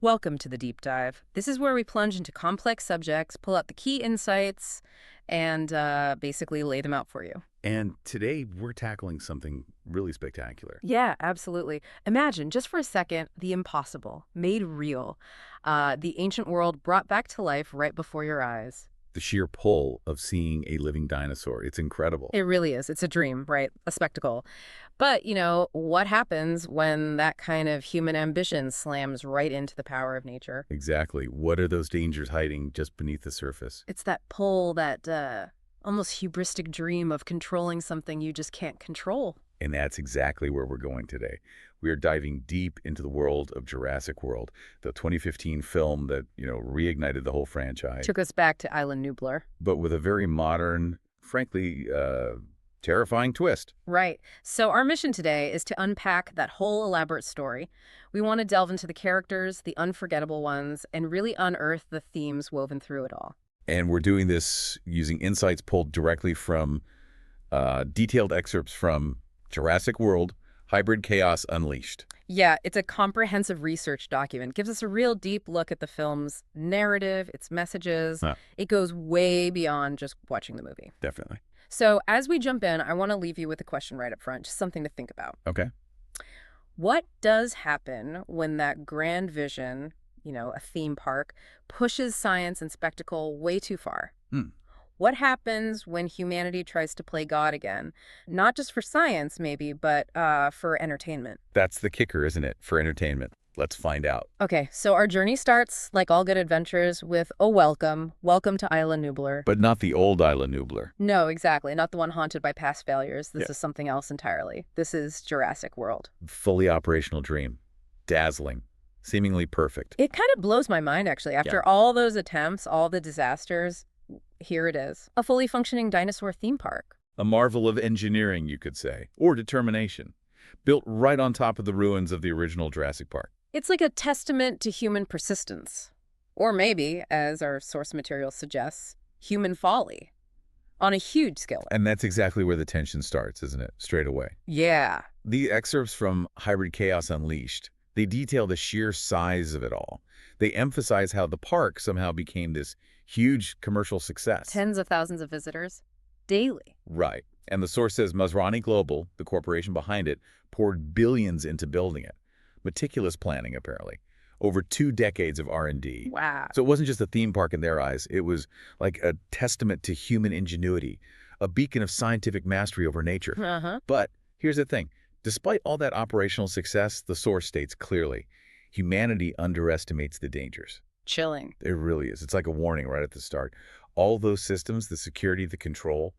Welcome to the deep dive. This is where we plunge into complex subjects, pull out the key insights, and basically lay them out for you. And today we're tackling something really spectacular. Yeah, absolutely. Imagine, just for a second, the impossible, made real. The ancient world brought back to life right before your eyes. The sheer pull of seeing a living dinosaur, it's incredible. It really is. It's a dream, right? A spectacle. But, what happens when that kind of human ambition slams right into the power of nature? Exactly. What are those dangers hiding just beneath the surface? It's that pull, that almost hubristic dream of controlling something you just can't control. And that's exactly where we're going today. We are diving deep into the world of Jurassic World, the 2015 film that, reignited the whole franchise. Took us back to Isla Nublar. But with a very modern, frankly, terrifying twist. Right. So our mission today is to unpack that whole elaborate story. We want to delve into the characters, the unforgettable ones, and really unearth the themes woven through it all. And we're doing this using insights pulled directly from detailed excerpts from Jurassic World, Hybrid Chaos Unleashed. Yeah, it's a comprehensive research document. Gives us a real deep look at the film's narrative, its messages. Huh. It goes way beyond just watching the movie. Definitely. So as we jump in, I want to leave you with a question right up front, just something to think about. Okay. What does happen when that grand vision, a theme park, pushes science and spectacle way too far? Hmm. What happens when humanity tries to play God again? Not just for science, maybe, but for entertainment. That's the kicker, isn't it? For entertainment. Let's find out. Okay, so our journey starts, like all good adventures, with a welcome. Welcome to Isla Nublar. But not the old Isla Nublar. No, exactly. Not the one haunted by past failures. This Yeah. is something else entirely. This is Jurassic World. Fully operational dream. Dazzling. Seemingly perfect. It kind of blows my mind, actually. After all those attempts, all the disasters, here it is. A fully functioning dinosaur theme park. A marvel of engineering, you could say. Or determination. Built right on top of the ruins of the original Jurassic Park. It's like a testament to human persistence. Or maybe, as our source material suggests, human folly. On a huge scale. And that's exactly where the tension starts, isn't it? Straight away. Yeah. The excerpts from Hybrid Chaos Unleashed, they detail the sheer size of it all. They emphasize how the park somehow became this huge commercial success. Tens of thousands of visitors daily. Right. And the source says Masrani Global, the corporation behind it, poured billions into building it. Meticulous planning, apparently. Over 2 decades of R&D. Wow. So it wasn't just a theme park in their eyes. It was like a testament to human ingenuity, a beacon of scientific mastery over nature. Uh-huh. But here's the thing. Despite all that operational success, the source states clearly, humanity underestimates the dangers. Chilling. It really is. It's like a warning right at the start. All those systems, the security, the control,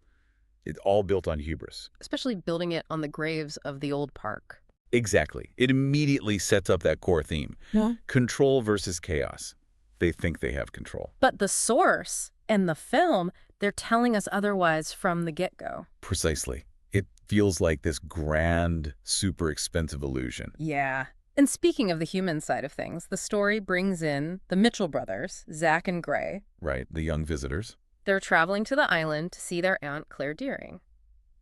it's all built on hubris. Especially building it on the graves of the old park. Exactly. It immediately sets up that core theme. Yeah. Control versus chaos. They think they have control. But the source and the film, they're telling us otherwise from the get-go. Precisely. It feels like this grand, super expensive illusion. Yeah. And speaking of the human side of things, the story brings in the Mitchell brothers, Zach and Gray. Right, the young visitors. They're traveling to the island to see their aunt Claire Deering.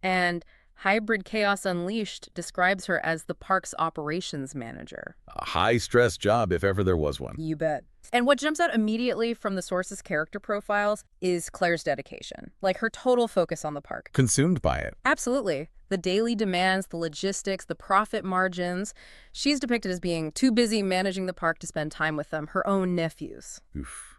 And Hybrid Chaos Unleashed describes her as the park's operations manager. A high-stress job if ever there was one. You bet. And what jumps out immediately from the source's character profiles is Claire's dedication, like her total focus on the park. Consumed by it. Absolutely. The daily demands, the logistics, the profit margins. She's depicted as being too busy managing the park to spend time with them, her own nephews. Oof.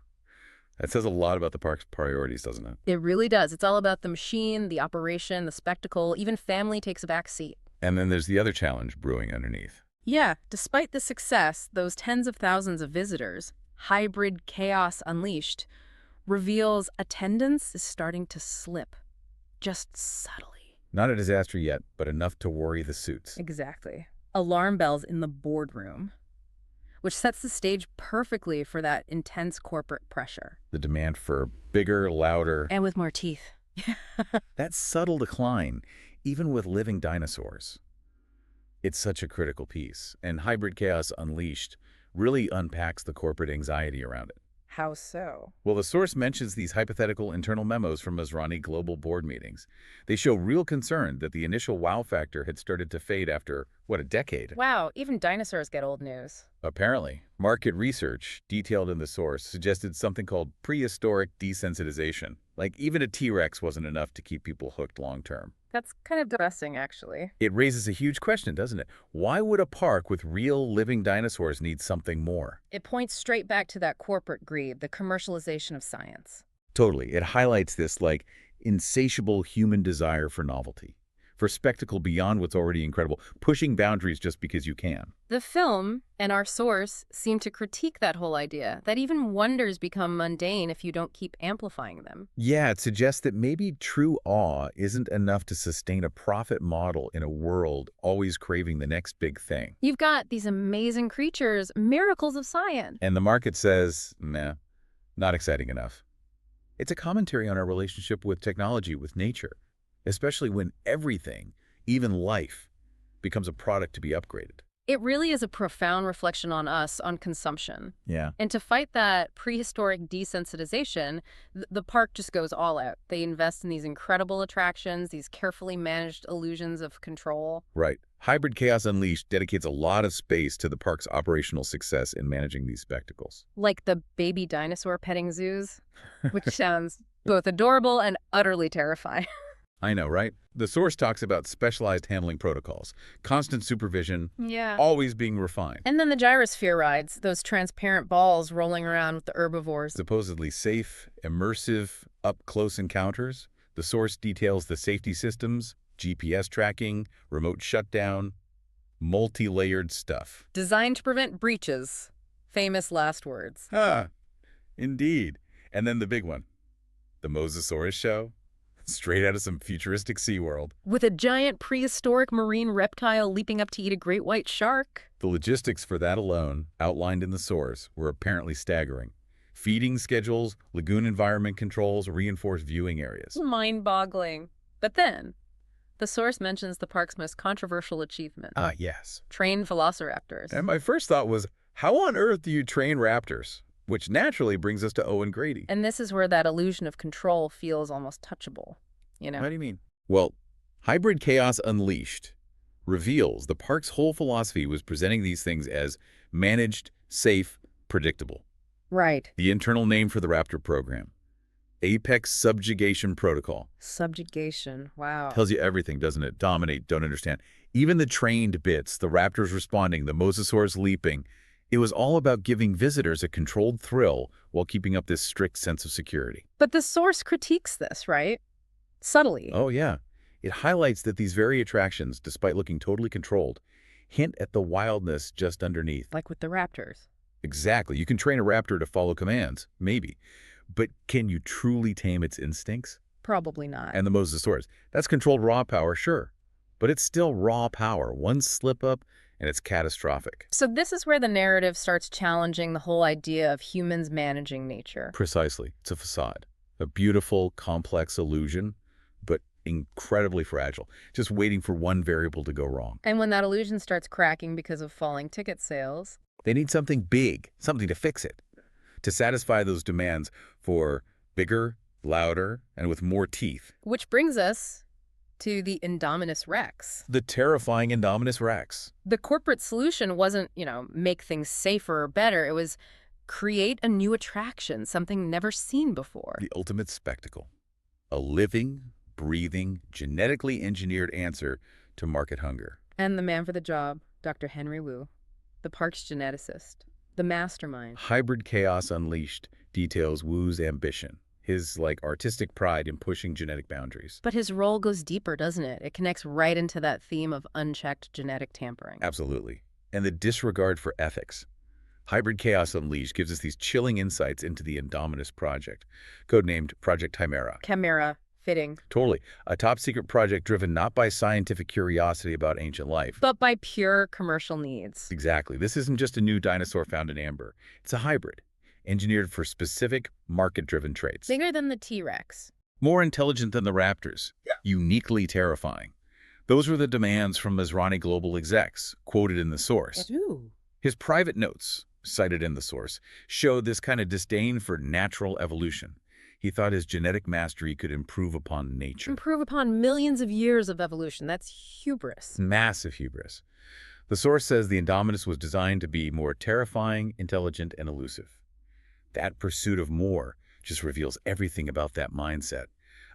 That says a lot about the park's priorities, doesn't it? It really does. It's all about the machine, the operation, the spectacle. Even family takes a back seat. And then there's the other challenge brewing underneath. Yeah, despite the success, those tens of thousands of visitors, Hybrid Chaos Unleashed reveals attendance is starting to slip, just subtly. Not a disaster yet, but enough to worry the suits. Exactly. Alarm bells in the boardroom, which sets the stage perfectly for that intense corporate pressure. The demand for bigger, louder, And with more teeth. that subtle decline, even with living dinosaurs. It's such a critical piece, and Hybrid Chaos Unleashed really unpacks the corporate anxiety around it. How so? Well, the source mentions these hypothetical internal memos from Masrani global board meetings. They show real concern that the initial wow factor had started to fade after, what, a decade? Wow, even dinosaurs get old news. Apparently, market research, detailed in the source, suggested something called prehistoric desensitization. Like, even a T-Rex wasn't enough to keep people hooked long-term. That's kind of depressing, actually. It raises a huge question, doesn't it? Why would a park with real living dinosaurs need something more? It points straight back to that corporate greed, the commercialization of science. Totally. It highlights this, like, insatiable human desire for novelty, for spectacle beyond what's already incredible, pushing boundaries just because you can. The film and our source seem to critique that whole idea, that even wonders become mundane if you don't keep amplifying them. Yeah, it suggests that maybe true awe isn't enough to sustain a profit model in a world always craving the next big thing. You've got these amazing creatures, miracles of science. And the market says, meh, not exciting enough. It's a commentary on our relationship with technology, with nature, especially when everything, even life, becomes a product to be upgraded. It really is a profound reflection on us, on consumption. Yeah. And to fight that prehistoric desensitization, the park just goes all out. They invest in these incredible attractions, these carefully managed illusions of control. Right. Hybrid Chaos Unleashed dedicates a lot of space to the park's operational success in managing these spectacles. Like the baby dinosaur petting zoos, which sounds both adorable and utterly terrifying. I know, right? The source talks about specialized handling protocols, constant supervision, Yeah. always being refined. And then the gyrosphere rides, those transparent balls rolling around with the herbivores. Supposedly safe, immersive, up-close encounters. The source details the safety systems, GPS tracking, remote shutdown, multi-layered stuff. Designed to prevent breaches. Famous last words. Ah, indeed. And then the big one, the Mosasaurus show. Straight out of some futuristic SeaWorld. With a giant prehistoric marine reptile leaping up to eat a great white shark. The logistics for that alone, outlined in the source, were apparently staggering. Feeding schedules, lagoon environment controls, reinforced viewing areas. Mind-boggling. But then, the source mentions the park's most controversial achievement. Ah, yes. Trained velociraptors. And my first thought was, how on earth do you train raptors? Which naturally brings us to Owen Grady. And this is where that illusion of control feels almost touchable, you know? What do you mean? Well, Hybrid Chaos Unleashed reveals the park's whole philosophy was presenting these things as managed, safe, predictable. Right. The internal name for the Raptor program, Apex Subjugation Protocol. Subjugation. Wow. Tells you everything, doesn't it? Dominate, don't understand. Even the trained bits, the raptors responding, the mosasaurs leaping, it was all about giving visitors a controlled thrill while keeping up this strict sense of security. But the source critiques this, right? Subtly. Oh, yeah. It highlights that these very attractions, despite looking totally controlled, hint at the wildness just underneath. Like with the raptors. Exactly. You can train a raptor to follow commands, maybe. But can you truly tame its instincts? Probably not. And the mosasaurs. That's controlled raw power, sure. But it's still raw power. One slip-up, and it's catastrophic. So this is where the narrative starts challenging the whole idea of humans managing nature. Precisely. It's a facade. A beautiful, complex illusion, but incredibly fragile. Just waiting for one variable to go wrong. And when that illusion starts cracking because of falling ticket sales... They need something big, something to fix it, to satisfy those demands for bigger, louder, and with more teeth. Which brings us to the Indominus Rex. The terrifying Indominus Rex. The corporate solution wasn't, make things safer or better. It was create a new attraction, something never seen before. The ultimate spectacle. A living, breathing, genetically engineered answer to market hunger. And the man for the job, Dr. Henry Wu, the park's geneticist, the mastermind. Hybrid Chaos Unleashed details Wu's ambition. His, artistic pride in pushing genetic boundaries. But his role goes deeper, doesn't it? It connects right into that theme of unchecked genetic tampering. Absolutely. And the disregard for ethics. Hybrid Chaos Unleashed gives us these chilling insights into the Indominus project, codenamed Project Chimera. Chimera. Fitting. Totally. A top-secret project driven not by scientific curiosity about ancient life, but by pure commercial needs. Exactly. This isn't just a new dinosaur found in amber. It's a hybrid, engineered for specific market-driven traits. Bigger than the T-Rex. More intelligent than the raptors. Yeah. Uniquely terrifying. Those were the demands from Masrani global execs, quoted in the source. Ooh. His private notes, cited in the source, showed this kind of disdain for natural evolution. He thought his genetic mastery could improve upon nature. Improve upon millions of years of evolution. That's hubris. Massive hubris. The source says the Indominus was designed to be more terrifying, intelligent, and elusive. That pursuit of more just reveals everything about that mindset.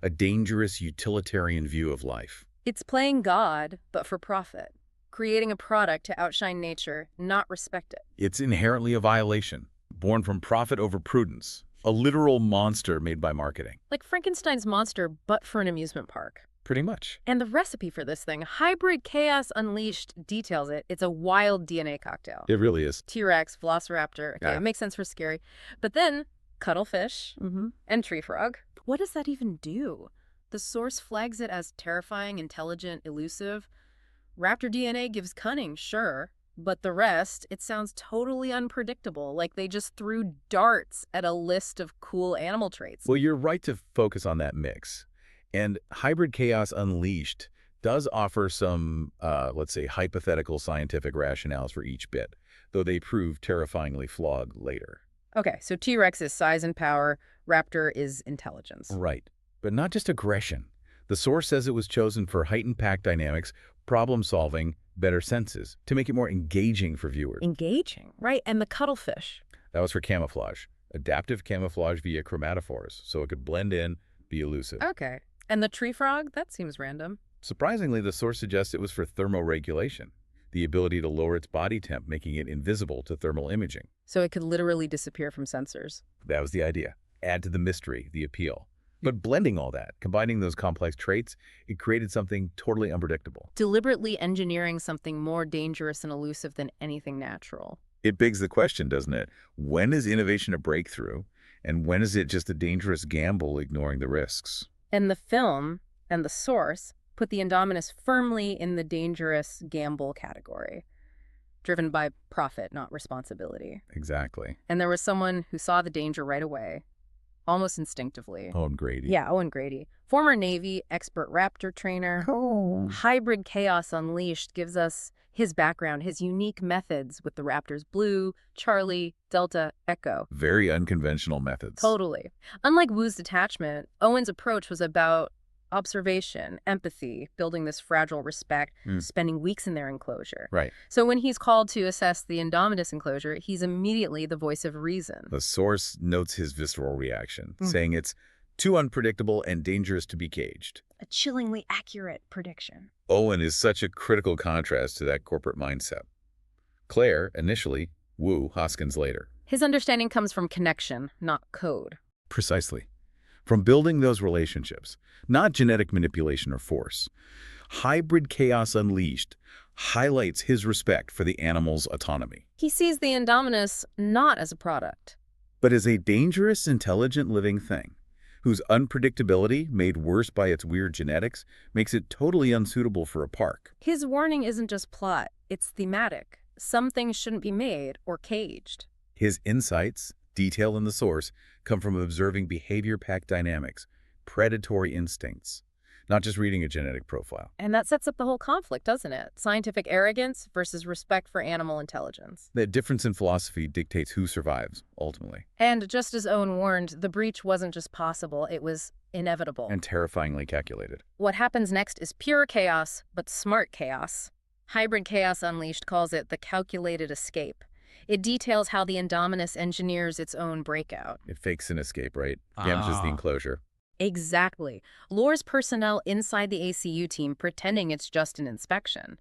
A dangerous utilitarian view of life. It's playing God, but for profit. Creating a product to outshine nature, not respect it. It's inherently a violation, born from profit over prudence. A literal monster made by marketing. Like Frankenstein's monster, but for an amusement park. Pretty much. And the recipe for this thing, Hybrid Chaos Unleashed, details it. It's a wild DNA cocktail. It really is. T-Rex, Velociraptor. Okay, it makes sense for scary. But then, cuttlefish and tree frog. What does that even do? The source flags it as terrifying, intelligent, elusive. Raptor DNA gives cunning, sure. But the rest, it sounds totally unpredictable, like they just threw darts at a list of cool animal traits. Well, you're right to focus on that mix. And Hybrid Chaos Unleashed does offer some, let's say, hypothetical scientific rationales for each bit, though they prove terrifyingly flawed later. Okay, so T-Rex is size and power, Raptor is intelligence. Right, but not just aggression. The source says it was chosen for heightened pack dynamics, problem-solving, better senses, to make it more engaging for viewers. Engaging, right, and the cuttlefish. That was for camouflage. Adaptive camouflage via chromatophores, so it could blend in, be elusive. Okay. And the tree frog? That seems random. Surprisingly, the source suggests it was for thermoregulation, the ability to lower its body temp, making it invisible to thermal imaging. So it could literally disappear from sensors. That was the idea. Add to the mystery, the appeal. But blending all that, combining those complex traits, it created something totally unpredictable. Deliberately engineering something more dangerous and elusive than anything natural. It begs the question, doesn't it? When is innovation a breakthrough, and when is it just a dangerous gamble ignoring the risks? And the film and the source put the Indominus firmly in the dangerous gamble category, driven by profit, not responsibility. Exactly. And there was someone who saw the danger right away, almost instinctively. Owen Grady. Yeah, Owen Grady. Former Navy, expert raptor trainer. Oh. Hybrid Chaos Unleashed gives us his background, his unique methods with the raptors Blue, Charlie, Delta, Echo. Very unconventional methods. Totally. Unlike Wu's detachment, Owen's approach was about observation, empathy, building this fragile respect, spending weeks in their enclosure. Right. So when he's called to assess the Indominus enclosure, he's immediately the voice of reason. The source notes his visceral reaction, saying it's too unpredictable and dangerous to be caged. A chillingly accurate prediction. Owen is such a critical contrast to that corporate mindset. Claire, initially, Wu, Hoskins later. His understanding comes from connection, not code. Precisely. From building those relationships, not genetic manipulation or force. Hybrid Chaos Unleashed highlights his respect for the animal's autonomy. He sees the Indominus not as a product, but as a dangerous, intelligent living thing, whose unpredictability, made worse by its weird genetics, makes it totally unsuitable for a park. His warning isn't just plot, it's thematic. Some things shouldn't be made or caged. His insights, detailed in the source, come from observing behavior pack dynamics, predatory instincts, not just reading a genetic profile. And that sets up the whole conflict, doesn't it? Scientific arrogance versus respect for animal intelligence. That difference in philosophy dictates who survives, ultimately. And just as Owen warned, the breach wasn't just possible, it was inevitable. And terrifyingly calculated. What happens next is pure chaos, but smart chaos. Hybrid Chaos Unleashed calls it the calculated escape. It details how the Indominus engineers its own breakout. It fakes an escape, right? Damages the enclosure. Exactly. Lures personnel inside the ACU team pretending it's just an inspection.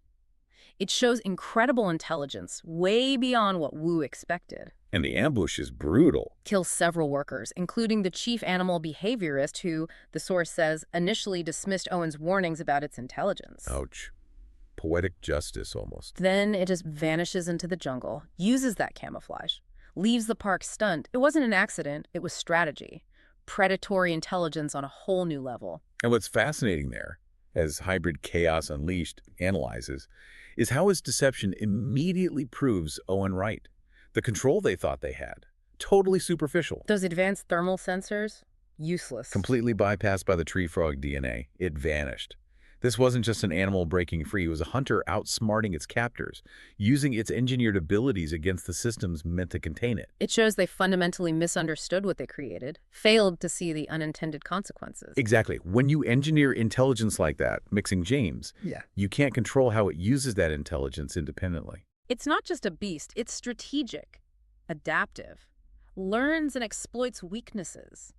It shows incredible intelligence, way beyond what Wu expected. And the ambush is brutal. Kills several workers, including the chief animal behaviorist who, the source says, initially dismissed Owen's warnings about its intelligence. Ouch. Poetic justice, almost. Then it just vanishes into the jungle, uses that camouflage, leaves the park stunned. It wasn't an accident, it was strategy. Predatory intelligence on a whole new level. And what's fascinating there, as Hybrid Chaos Unleashed analyzes, is how his deception immediately proves Owen right. The control they thought they had, totally superficial. Those advanced thermal sensors, useless. Completely bypassed by the tree frog DNA. It vanished. This wasn't just an animal breaking free, it was a hunter outsmarting its captors, using its engineered abilities against the systems meant to contain it. It shows they fundamentally misunderstood what they created, failed to see the unintended consequences. Exactly. When you engineer intelligence like that, mixing genes, you can't control how it uses that intelligence independently. It's not just a beast, it's strategic, adaptive, learns and exploits weaknesses,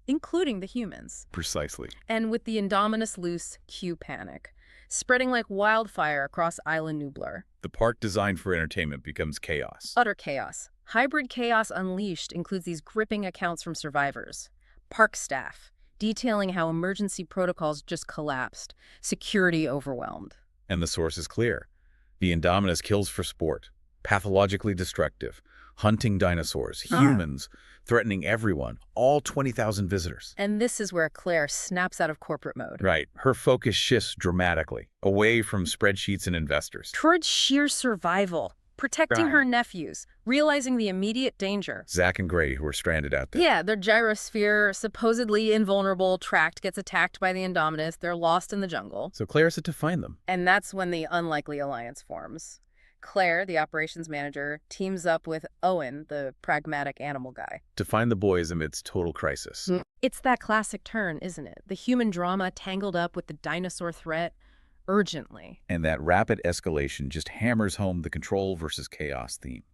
including the humans. Precisely. And with the Indominus loose, cue panic, spreading like wildfire across Isla Nublar. The park designed for entertainment becomes chaos. Utter chaos. Hybrid chaos unleashed includes these gripping accounts from survivors, park staff, detailing how emergency protocols just collapsed, security overwhelmed. And the source is clear. The Indominus kills for sport, pathologically destructive, hunting dinosaurs, humans, threatening everyone, all 20,000 visitors. And this is where Claire snaps out of corporate mode. Right. Her focus shifts dramatically, away from spreadsheets and investors. Towards sheer survival, protecting her nephews, realizing the immediate danger. Zach and Grady, who are stranded out there. Yeah, their gyrosphere, supposedly invulnerable tract, gets attacked by the Indominus. They're lost in the jungle. So Claire set to find them. And that's when the unlikely alliance forms. Claire, the operations manager, teams up with Owen, the pragmatic animal guy. To find the boys amidst total crisis. It's that classic turn, isn't it? The human drama tangled up with the dinosaur threat urgently. And that rapid escalation just hammers home the control versus chaos theme.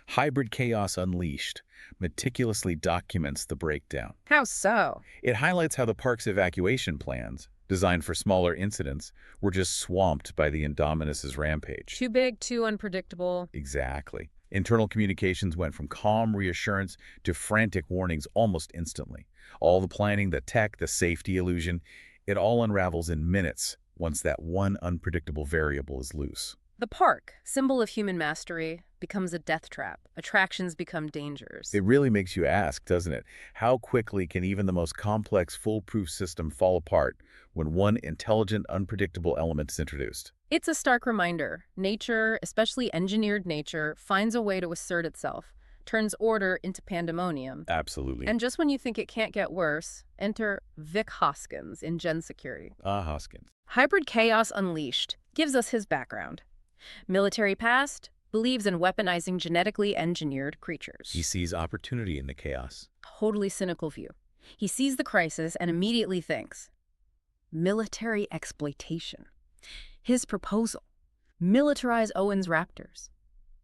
Hybrid Chaos Unleashed meticulously documents the breakdown. How so? It highlights how the park's evacuation plans, designed for smaller incidents, were just swamped by the Indominus's rampage. Too big, too unpredictable. Exactly. Internal communications went from calm reassurance to frantic warnings almost instantly. All the planning, the tech, the safety illusion, it all unravels in minutes once that one unpredictable variable is loose. The park, symbol of human mastery, becomes a death trap. Attractions become dangers. It really makes you ask, doesn't it? How quickly can even the most complex, foolproof system fall apart when one intelligent, unpredictable element is introduced? It's a stark reminder. Nature, especially engineered nature, finds a way to assert itself, turns order into pandemonium. Absolutely. And just when you think it can't get worse, enter Vic Hoskins in Gen Security. Hoskins. Hybrid Chaos Unleashed gives us his background. Military past, believes in weaponizing genetically engineered creatures. He sees opportunity in the chaos. Totally cynical view. He sees the crisis and immediately thinks, military exploitation. His proposal, militarize Owen's raptors.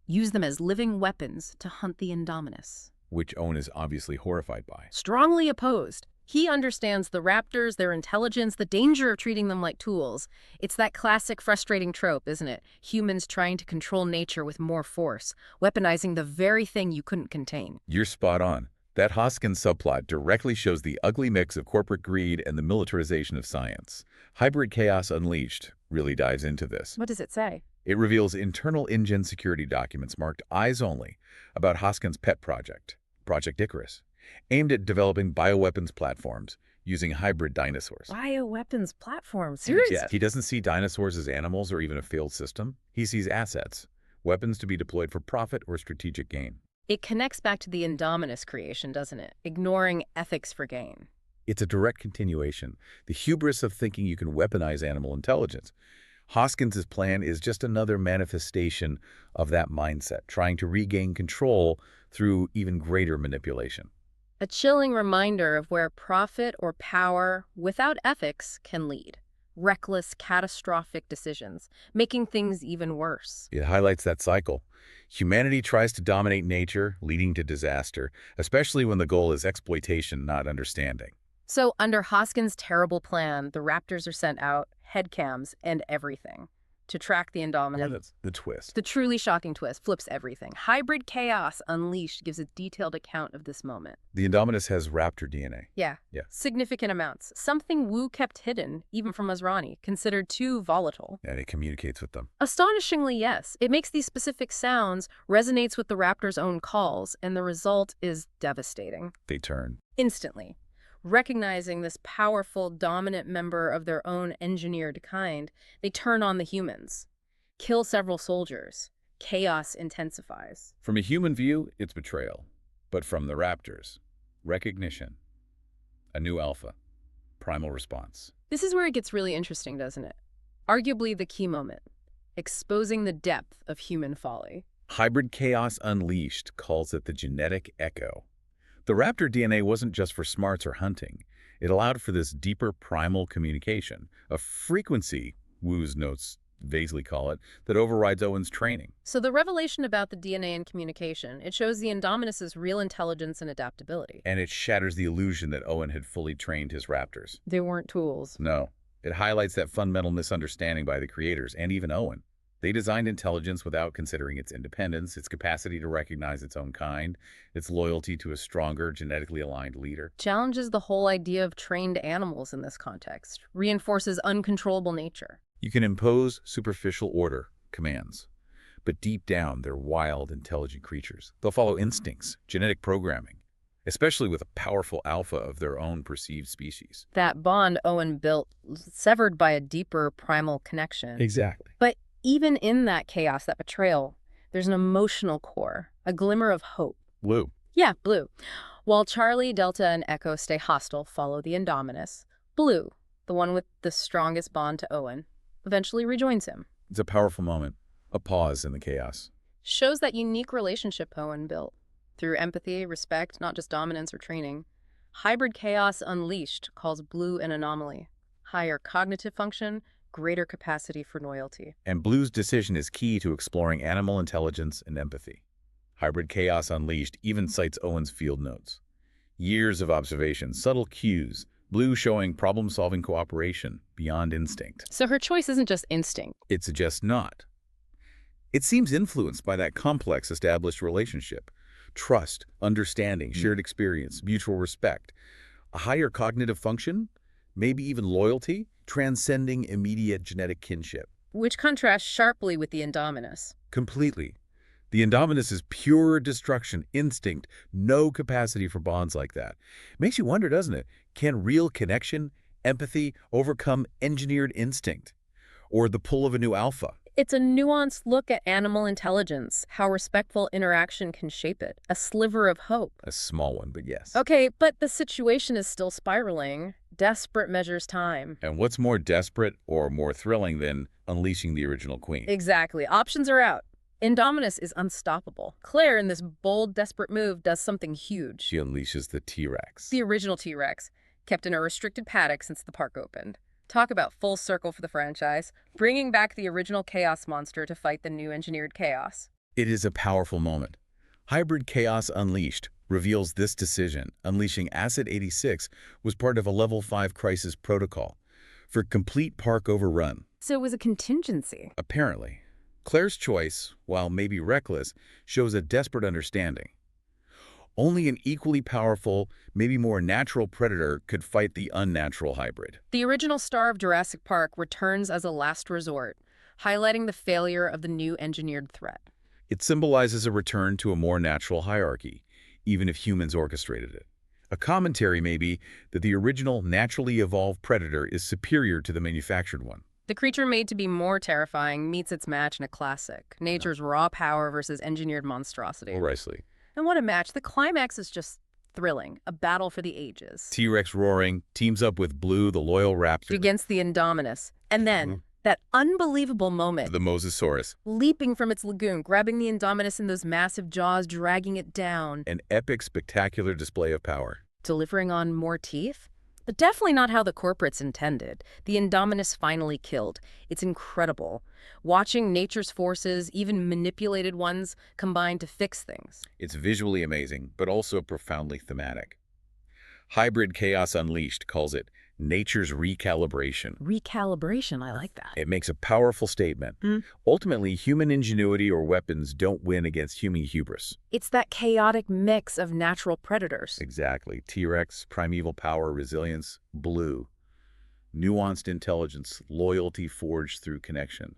Use them as living weapons to hunt the Indominus. Which Owen is obviously horrified by. Strongly opposed. He understands the raptors, their intelligence, the danger of treating them like tools. It's that classic frustrating trope, isn't it? Humans trying to control nature with more force, weaponizing the very thing you couldn't contain. You're spot on. That Hoskins subplot directly shows the ugly mix of corporate greed and the militarization of science. Hybrid Chaos Unleashed really dives into this. What does it say? It reveals internal InGen security documents marked Eyes Only about Hoskins' pet project, Project Icarus, aimed at developing bioweapons platforms using hybrid dinosaurs. Bioweapons platforms? Seriously? Yes. He doesn't see dinosaurs as animals or even a failed system. He sees assets, weapons to be deployed for profit or strategic gain. It connects back to the Indominus creation, doesn't it? Ignoring ethics for gain. It's a direct continuation. The hubris of thinking you can weaponize animal intelligence. Hoskins' plan is just another manifestation of that mindset, trying to regain control through even greater manipulation. A chilling reminder of where profit or power without ethics can lead. Reckless, catastrophic decisions, making things even worse. It highlights that cycle. Humanity tries to dominate nature, leading to disaster, especially when the goal is exploitation, not understanding. So under Hoskins' terrible plan, the raptors are sent out, headcams, and everything, to track the Indominus. That's the twist. The truly shocking twist flips everything. Hybrid Chaos Unleashed gives a detailed account of this moment. The Indominus has raptor DNA. Yeah. Significant amounts. Something Wu kept hidden, even from Masrani, considered too volatile. And it communicates with them. Astonishingly, yes. It makes these specific sounds, resonates with the raptor's own calls, and the result is devastating. They turn. Instantly. Recognizing this powerful, dominant member of their own engineered kind, they turn on the humans. Kill several soldiers. Chaos intensifies. From a human view, it's betrayal. But from the raptors, recognition. A new alpha. Primal response. This is where it gets really interesting, doesn't it? Arguably the key moment, exposing the depth of human folly. Hybrid Chaos Unleashed calls it the genetic echo. The raptor DNA wasn't just for smarts or hunting. It allowed for this deeper primal communication, a frequency, Wu's notes vaguely call it, that overrides Owen's training. So the revelation about the DNA and communication, it shows the Indominus's real intelligence and adaptability. And it shatters the illusion that Owen had fully trained his raptors. They weren't tools. No. It highlights that fundamental misunderstanding by the creators, and even Owen. They designed intelligence without considering its independence, its capacity to recognize its own kind, its loyalty to a stronger, genetically aligned leader. Challenges the whole idea of trained animals in this context, reinforces uncontrollable nature. You can impose superficial order, commands, but deep down they're wild, intelligent creatures. They'll follow instincts, genetic programming, especially with a powerful alpha of their own perceived species. That bond Owen built, severed by a deeper primal connection. Exactly. But even in that chaos, that betrayal, there's an emotional core, a glimmer of hope. Blue. Yeah, Blue. While Charlie, Delta, and Echo stay hostile, follow the Indominus, Blue, the one with the strongest bond to Owen, eventually rejoins him. It's a powerful moment, a pause in the chaos. Shows that unique relationship Owen built. Through empathy, respect, not just dominance or training. Hybrid Chaos Unleashed calls Blue an anomaly. Higher cognitive function, greater capacity for loyalty. And Blue's decision is key to exploring animal intelligence and empathy. Hybrid Chaos Unleashed even cites Owen's field notes. Years of observation, subtle cues, Blue showing problem-solving cooperation beyond instinct. So her choice isn't just instinct. It suggests not. It seems influenced by that complex established relationship. Trust, understanding, shared experience, mutual respect. A higher cognitive function, maybe even loyalty, transcending immediate genetic kinship. Which contrasts sharply with the Indominus. Completely. The Indominus is pure destruction, instinct, no capacity for bonds like that. Makes you wonder, doesn't it? Can real connection, empathy, overcome engineered instinct? Or the pull of a new alpha? It's a nuanced look at animal intelligence, how respectful interaction can shape it. A sliver of hope. A small one, but yes. Okay, but the situation is still spiraling. Desperate measures time. And what's more desperate or more thrilling than unleashing the original queen? Exactly. Options are out. Indominus is unstoppable. Claire, in this bold, desperate move, does something huge. She unleashes the T-Rex. The original T-Rex, kept in a restricted paddock since the park opened. Talk about full circle for the franchise, bringing back the original chaos monster to fight the new engineered chaos. It is a powerful moment. Hybrid Chaos Unleashed reveals this decision. Unleashing Acid 86 was part of a Level 5 crisis protocol for complete park overrun. So it was a contingency. Apparently. Claire's choice, while maybe reckless, shows a desperate understanding. Only an equally powerful, maybe more natural predator could fight the unnatural hybrid. The original star of Jurassic Park returns as a last resort, highlighting the failure of the new engineered threat. It symbolizes a return to a more natural hierarchy, even if humans orchestrated it. A commentary may be that the original naturally evolved predator is superior to the manufactured one. The creature made to be more terrifying meets its match in a classic, nature's raw power versus engineered monstrosity. Precisely. And what a match. The climax is just thrilling, a battle for the ages. T-Rex roaring, teams up with Blue, the loyal raptor. Against the Indominus. And then, that unbelievable moment. The Mosasaurus. Leaping from its lagoon, grabbing the Indominus in those massive jaws, dragging it down. An epic, spectacular display of power. Delivering on more teeth? But definitely not how the corporates intended. The Indominus finally killed. It's incredible. Watching nature's forces, even manipulated ones, combine to fix things. It's visually amazing, but also profoundly thematic. Hybrid Chaos Unleashed calls it nature's recalibration. Recalibration, I like that. It makes a powerful statement. Ultimately, human ingenuity or weapons don't win against human hubris. It's that chaotic mix of natural predators. Exactly. T-Rex, primeval power, resilience, Blue. Nuanced intelligence, loyalty forged through connection.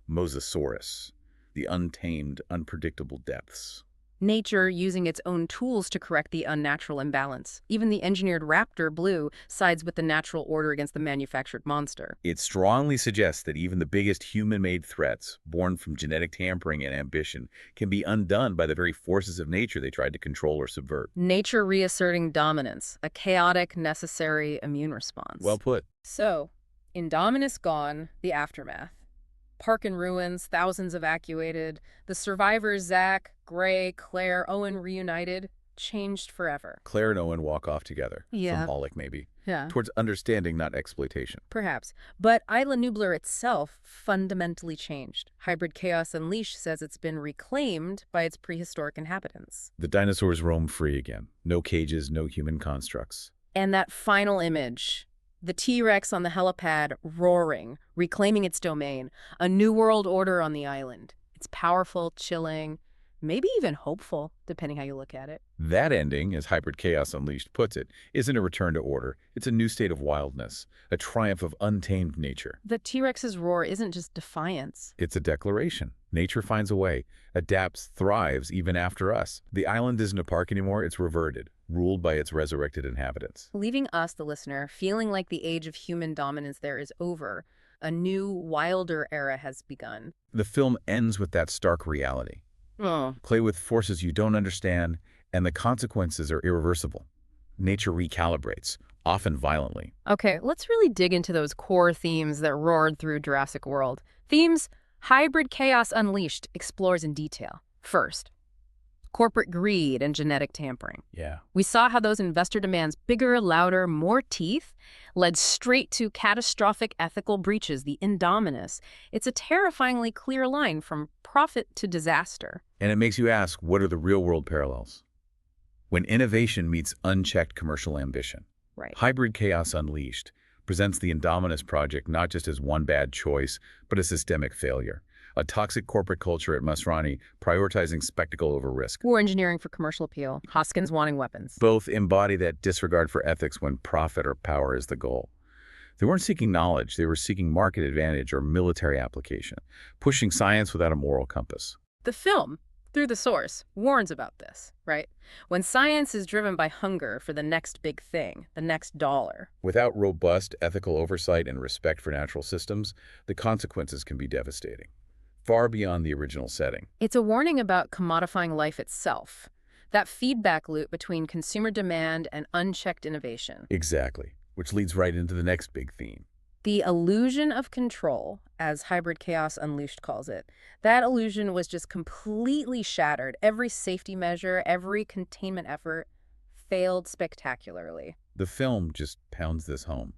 Mosasaurus, the untamed, unpredictable depths. Nature using its own tools to correct the unnatural imbalance. Even the engineered raptor, Blue, sides with the natural order against the manufactured monster. It strongly suggests that even the biggest human-made threats, born from genetic tampering and ambition, can be undone by the very forces of nature they tried to control or subvert. Nature reasserting dominance, a chaotic, necessary immune response. Well put. So, Indominus gone, the aftermath. Park in ruins, thousands evacuated. The survivors, Zach, Gray, Claire, Owen reunited, changed forever. Claire and Owen walk off together. Yeah. Symbolic, maybe. Yeah. Towards understanding, not exploitation. Perhaps. But Isla Nublar itself fundamentally changed. Hybrid Chaos Unleashed says it's been reclaimed by its prehistoric inhabitants. The dinosaurs roam free again. No cages, no human constructs. And that final image, the T-Rex on the helipad roaring, reclaiming its domain, a new world order on the island. It's powerful, chilling, maybe even hopeful, depending how you look at it. That ending, as Hybrid Chaos Unleashed puts it, isn't a return to order. It's a new state of wildness, a triumph of untamed nature. The T-Rex's roar isn't just defiance. It's a declaration. Nature finds a way, adapts, thrives even after us. The island isn't a park anymore, it's reverted, ruled by its resurrected inhabitants. Leaving us, the listener, feeling like the age of human dominance there is over. A new, wilder era has begun. The film ends with that stark reality. Play with forces you don't understand, and the consequences are irreversible. Nature recalibrates, often violently. Okay, let's really dig into those core themes that roared through Jurassic World. Themes Hybrid Chaos Unleashed explores in detail. First, corporate greed and genetic tampering. Yeah. We saw how those investor demands, bigger, louder, more teeth, led straight to catastrophic ethical breaches, the Indominus. It's a terrifyingly clear line from profit to disaster. And it makes you ask, what are the real-world parallels? When innovation meets unchecked commercial ambition. Right. Hybrid Chaos Unleashed presents the Indominus project not just as one bad choice, but a systemic failure. A toxic corporate culture at Masrani prioritizing spectacle over risk. War engineering for commercial appeal. Hoskins wanting weapons. Both embody that disregard for ethics when profit or power is the goal. They weren't seeking knowledge, they were seeking market advantage or military application, pushing science without a moral compass. The film, through the source, warns about this, right? When science is driven by hunger for the next big thing, the next dollar. Without robust ethical oversight and respect for natural systems, the consequences can be devastating, far beyond the original setting. It's a warning about commodifying life itself, that feedback loop between consumer demand and unchecked innovation. Exactly, which leads right into the next big theme. The illusion of control, as Hybrid Chaos Unleashed calls it, that illusion was just completely shattered. Every safety measure, every containment effort failed spectacularly. The film just pounds this home.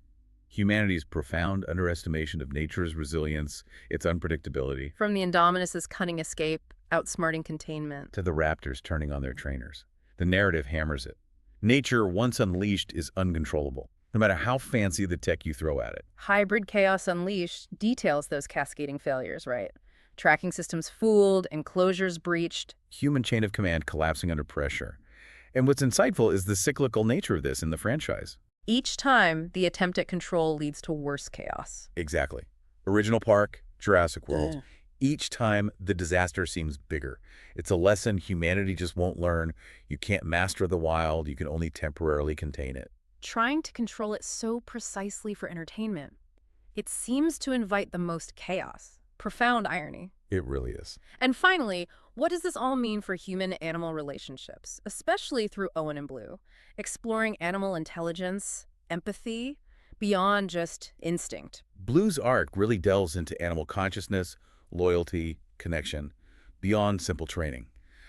Humanity's profound underestimation of nature's resilience, its unpredictability. From the Indominus's cunning escape, outsmarting containment. To the raptors turning on their trainers. The narrative hammers it. Nature, once unleashed, is uncontrollable, no matter how fancy the tech you throw at it. Hybrid Chaos Unleashed details those cascading failures, right? Tracking systems fooled, enclosures breached. Human chain of command collapsing under pressure. And what's insightful is the cyclical nature of this in the franchise. Each time, the attempt at control leads to worse chaos. Exactly. Original Park, Jurassic World. Each time, the disaster seems bigger. It's a lesson humanity just won't learn. You can't master the wild, you can only temporarily contain it. Trying to control it so precisely for entertainment, it seems to invite the most chaos. Profound irony. It really is. And finally, what does this all mean for human-animal relationships, especially through Owen and Blue? Exploring animal intelligence, empathy, beyond just instinct. Blue's arc really delves into animal consciousness, loyalty, connection, beyond simple training.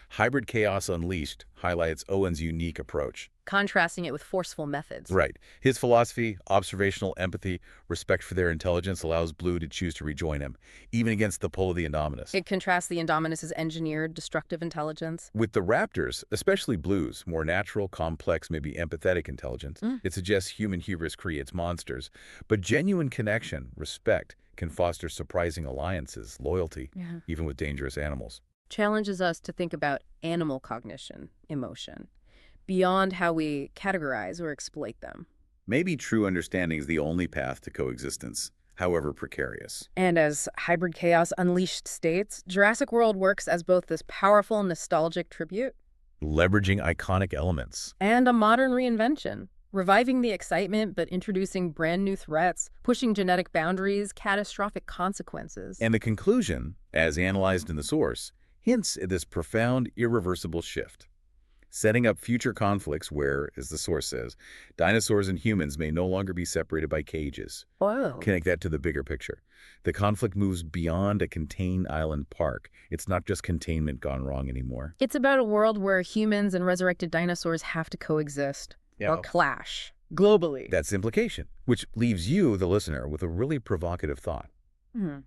Hybrid Chaos Unleashed highlights Owen's unique approach. Contrasting it with forceful methods. Right. His philosophy, observational empathy, respect for their intelligence allows Blue to choose to rejoin him, even against the pull of the Indominus. It contrasts the Indominus's engineered, destructive intelligence. With the raptors, especially Blue's, more natural, complex, maybe empathetic intelligence, it suggests human hubris creates monsters. But genuine connection, respect, can foster surprising alliances, loyalty, even with dangerous animals. Challenges us to think about animal cognition, emotion, beyond how we categorize or exploit them. Maybe true understanding is the only path to coexistence, however precarious. And as Hybrid Chaos Unleashed states, Jurassic World works as both this powerful, nostalgic tribute, Leveraging iconic elements. and a modern reinvention, reviving the excitement but introducing brand new threats, pushing genetic boundaries, catastrophic consequences. And the conclusion, as analyzed in the source, hints at this profound, irreversible shift. setting up future conflicts where, as the source says, dinosaurs and humans may no longer be separated by cages. Whoa. Connect that to the bigger picture. The conflict moves beyond a contained island park. It's not just containment gone wrong anymore. It's about a world where humans and resurrected dinosaurs have to coexist or clash globally. That's the implication, which leaves you, the listener, with a really provocative thought.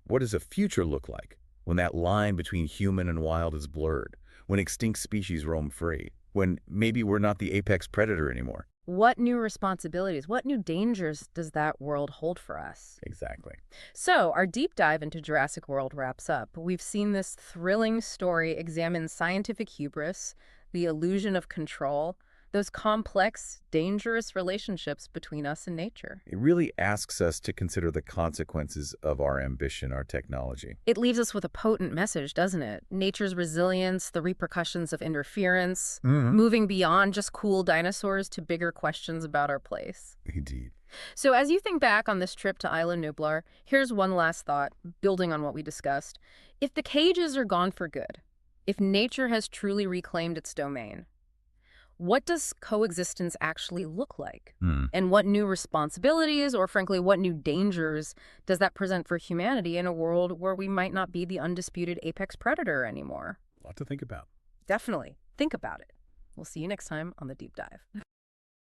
What does a future look like when that line between human and wild is blurred, when extinct species roam free, when maybe we're not the apex predator anymore? What new responsibilities, what new dangers does that world hold for us? Exactly. So our deep dive into Jurassic World wraps up. We've seen this thrilling story examine scientific hubris, the illusion of control, those complex, dangerous relationships between us and nature. It really asks us to consider the consequences of our ambition, our technology. It leaves us with a potent message, doesn't it? Nature's resilience, the repercussions of interference, moving beyond just cool dinosaurs to bigger questions about our place. Indeed. So as you think back on this trip to Isla Nublar, here's one last thought, building on what we discussed. If the cages are gone for good, if nature has truly reclaimed its domain, what does coexistence actually look like? And what new responsibilities, or frankly, what new dangers does that present for humanity in a world where we might not be the undisputed apex predator anymore? A lot to think about. Definitely. Think about it. We'll see you next time on The Deep Dive.